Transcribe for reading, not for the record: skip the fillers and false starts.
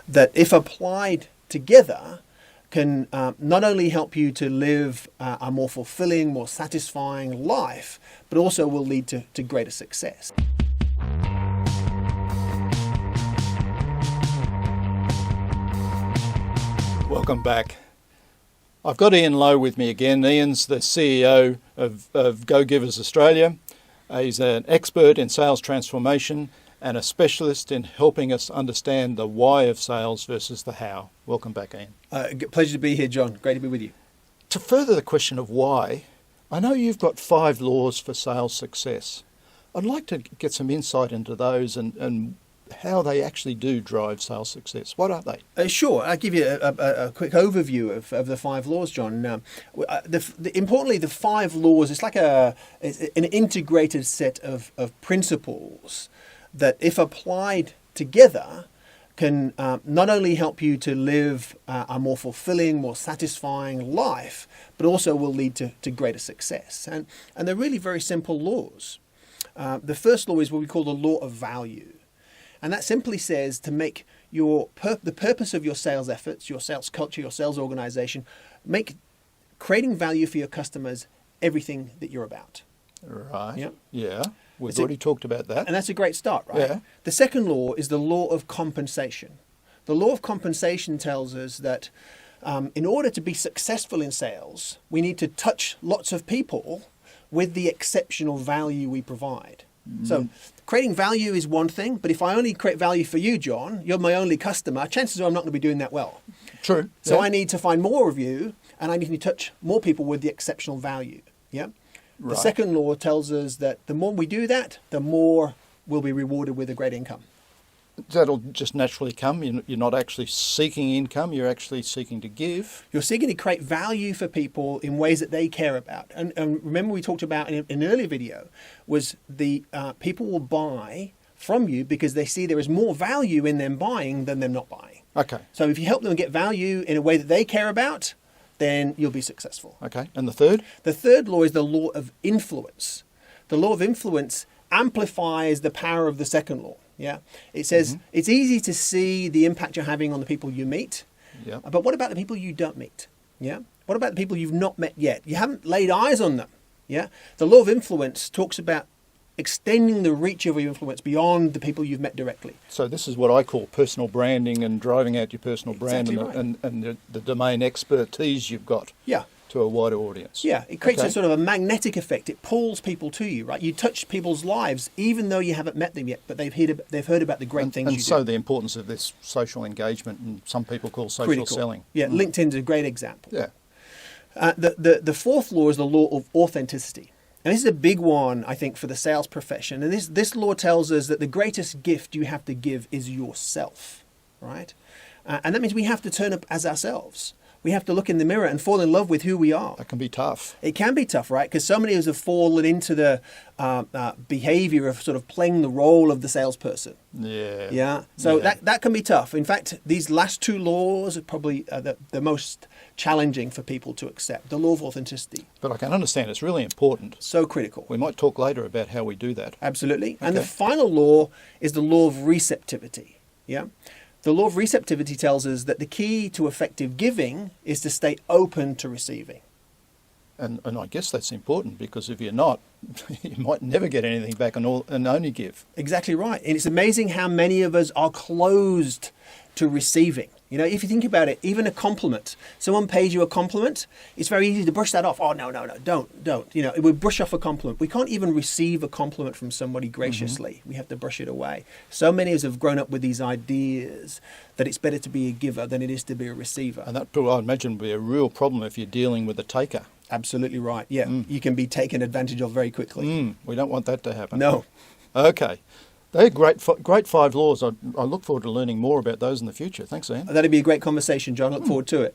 that, if applied together, can not only help you to live a more fulfilling, more satisfying life, but also will lead to greater success. Welcome back. I've got Ian Lowe with me again. Ian's the CEO of Go Givers Australia. He's an expert in sales transformation and a specialist in helping us understand the why of sales versus the how. Welcome back, Ian. Pleasure to be here, John. Great to be with you. To further the question of why, I know you've got 5 laws for sales success. I'd like to get some insight into those and how they actually do drive sales success. What are they? Sure. I'll give you a quick overview of the 5 laws, John. Importantly, the 5 laws, it's like an integrated set of principles that, if applied together, can not only help you to live a more fulfilling, more satisfying life, but also will lead to greater success. And they're really very simple laws. The first law is what we call the law of value. And that simply says to make the purpose of your sales efforts, your sales culture, your sales organization, make creating value for your customers everything that you're about. Right. Yep. Yeah. We've already talked about that. And that's a great start, right? Yeah. The second law is the law of compensation. The law of compensation tells us that in order to be successful in sales, we need to touch lots of people with the exceptional value we provide. So creating value is one thing, but if I only create value for you, John, you're my only customer, chances are I'm not going to be doing that well. True. So yeah. I need to find more of you, and I need to touch more people with the exceptional value. Yeah. Right. The second law tells us that the more we do that, the more we'll be rewarded with a great income. That'll just naturally come. You're not actually seeking income, you're actually seeking to give. You're seeking to create value for people in ways that they care about. And remember, we talked about in an earlier video, was the people will buy from you because they see there is more value in them buying than them not buying. Okay. So if you help them get value in a way that they care about, then you'll be successful. Okay. And the third? The third law is the law of influence. The law of influence amplifies the power of the second law. Yeah. It says it's easy to see the impact you're having on the people you meet. Yeah. But what about the people you don't meet? Yeah. What about the people you've not met yet? You haven't laid eyes on them. Yeah. The law of influence talks about extending the reach of your influence beyond the people you've met directly. So this is what I call personal branding and driving out your personal brand Exactly and the domain expertise you've got. Yeah. To a wider audience. Yeah, it creates a sort of a magnetic effect. It pulls people to you, right? You touch people's lives, even though you haven't met them yet, but they've heard about the great things you do. And so the importance of this social engagement, and some people call social selling. Yeah, LinkedIn's a great example. Yeah. The fourth law is the law of authenticity. And this is a big one, I think, for the sales profession. And this law tells us that the greatest gift you have to give is yourself, right? And that means we have to turn up as ourselves. We have to look in the mirror and fall in love with who we are. That can be tough. It can be tough, right? Because so many of us have fallen into the behavior of sort of playing the role of the salesperson. Yeah. Yeah. So that can be tough. In fact, these last 2 laws are probably the most challenging for people to accept. The law of authenticity. But I can understand it's really important. So critical. We might talk later about how we do that. Absolutely. Okay. And the final law is the law of receptivity. Yeah. The law of receptivity tells us that the key to effective giving is to stay open to receiving. And I guess that's important, because if you're not, you might never get anything back and only give. Exactly right. And it's amazing how many of us are closed to receiving. You know, if you think about it, even a compliment, someone pays you a compliment, it's very easy to brush that off. Oh, no, don't. You know, we brush off a compliment. We can't even receive a compliment from somebody graciously. We have to brush it away. So many of us have grown up with these ideas that it's better to be a giver than it is to be a receiver. And that, I imagine, would be a real problem if you're dealing with a taker. Absolutely right. Yeah, you can be taken advantage of very quickly. We don't want that to happen. No. Okay. They're great 5 laws. I look forward to learning more about those in the future. Thanks, Ian. That'd be a great conversation, John. Look forward to it.